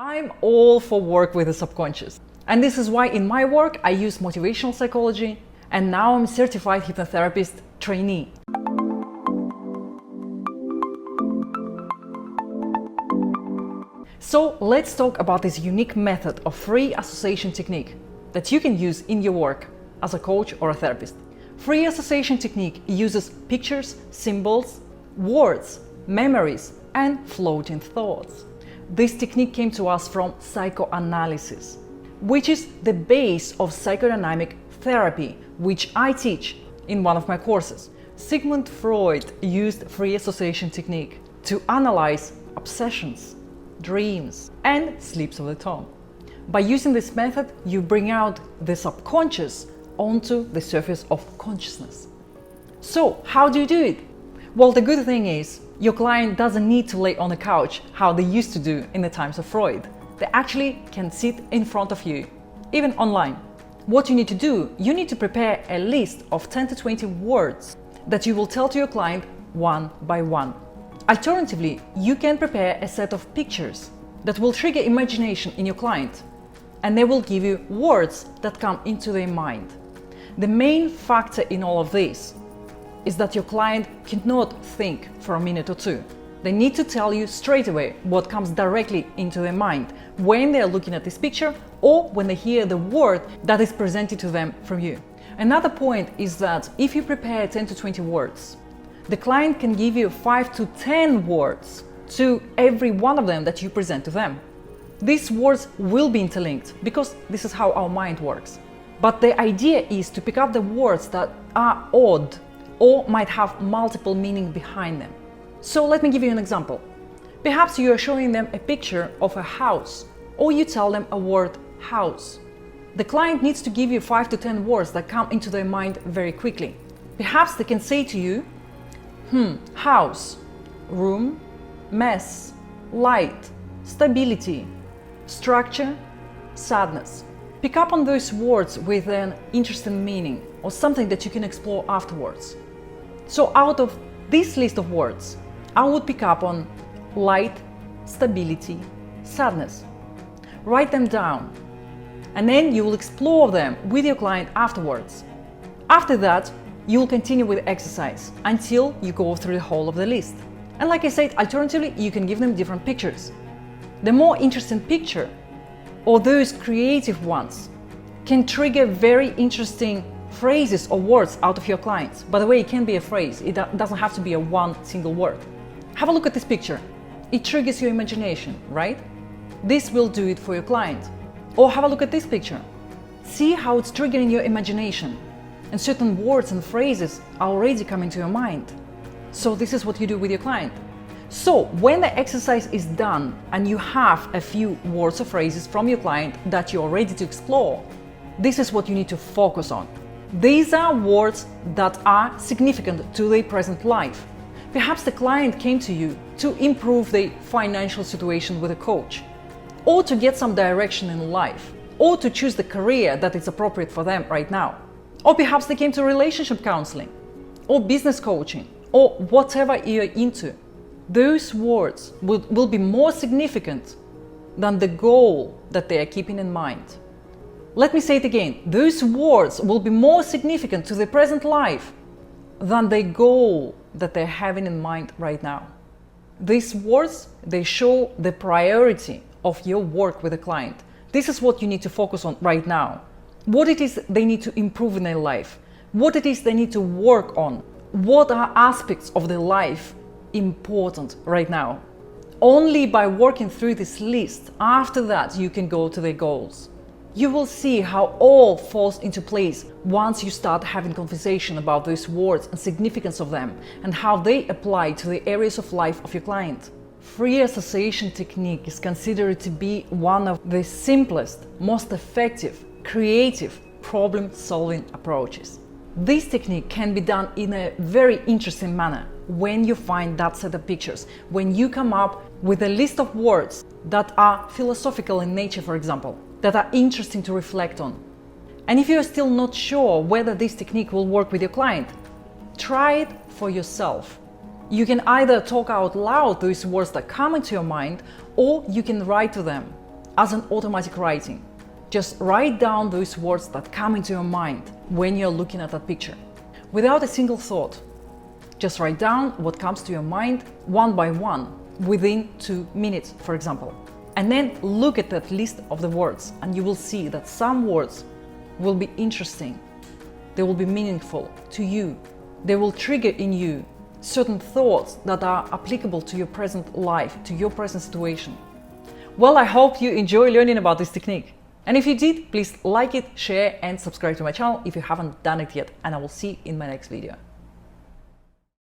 I'm all for work with the subconscious. And this is why in my work I use motivational psychology, and now I'm certified hypnotherapist trainee. So let's talk about this unique method of free association technique that you can use in your work as a coach or a therapist. Free association technique uses pictures, symbols, words, memories, and floating thoughts. This technique came to us from psychoanalysis, which is the base of psychodynamic therapy, which I teach in one of my courses. Sigmund Freud used free association technique to analyze obsessions, dreams, and slips of the tongue. By using this method, you bring out the subconscious onto the surface of consciousness. So, how do you do it? Well, the good thing is, your client doesn't need to lay on a couch how they used to do in the times of Freud. They actually can sit in front of you, even online. What you need to do, you need to prepare a list of 10 to 20 words that you will tell to your client one by one. Alternatively, you can prepare a set of pictures that will trigger imagination in your client, and they will give you words that come into their mind. The main factor in all of this is that your client cannot think for a minute or two. They need to tell you straight away what comes directly into their mind when they are looking at this picture or when they hear the word that is presented to them from you. Another point is that if you prepare 10 to 20 words, the client can give you 5 to 10 words to every one of them that you present to them. These words will be interlinked because this is how our mind works. But the idea is to pick up the words that are odd or might have multiple meanings behind them. So let me give you an example. Perhaps you are showing them a picture of a house, or you tell them a word house. The client needs to give you 5 to 10 words that come into their mind very quickly. Perhaps they can say to you, house, room, mess, light, stability, structure, sadness. Pick up on those words with an interesting meaning or something that you can explore afterwards. So out of this list of words, I would pick up on light, stability, sadness. Write them down, and then you will explore them with your client afterwards. After that, you will continue with exercise until you go through the whole of the list. And like I said, alternatively, you can give them different pictures. The more interesting picture, or those creative ones, can trigger very interesting phrases or words out of your clients. By the way, it can be a phrase, it doesn't have to be a one single word. Have a look at this picture. It triggers your imagination, right? This will do it for your client. Or have a look at this picture. See how it's triggering your imagination, and certain words and phrases are already coming to your mind. So this is what you do with your client. So when the exercise is done and you have a few words or phrases from your client that you're ready to explore, this is what you need to focus on. These are words that are significant to their present life. Perhaps the client came to you to improve their financial situation with a coach, or to get some direction in life, or to choose the career that is appropriate for them right now. Or perhaps they came to relationship counseling, or business coaching, or whatever you're into. Those words will be more significant than the goal that they are keeping in mind. Let me say it again. Those words will be more significant to their present life than the goal that they're having in mind right now. These words, they show the priority of your work with the client. This is what you need to focus on right now. What it is they need to improve in their life. What it is they need to work on. What are aspects of their life important right now? Only by working through this list, after that you can go to their goals. You will see how all falls into place once you start having conversation about those words and significance of them and how they apply to the areas of life of your client. Free association technique is considered to be one of the simplest, most effective, creative problem-solving approaches. This technique can be done in a very interesting manner when you find that set of pictures, when you come up with a list of words that are philosophical in nature, for example, that are interesting to reflect on. And if you're still not sure whether this technique will work with your client, try it for yourself. You can either talk out loud those words that come into your mind, or you can write to them. as an automatic writing. Just write down those words that come into your mind when you're looking at that picture, without a single thought. Just write down what comes to your mind one by one, within 2 minutes, for example. And then look at that list of the words, and you will see that some words will be interesting. They will be meaningful to you. They will trigger in you certain thoughts that are applicable to your present life, to your present situation. Well, I hope you enjoy learning about this technique. And if you did, please like it, share, and subscribe to my channel if you haven't done it yet. And I will see you in my next video.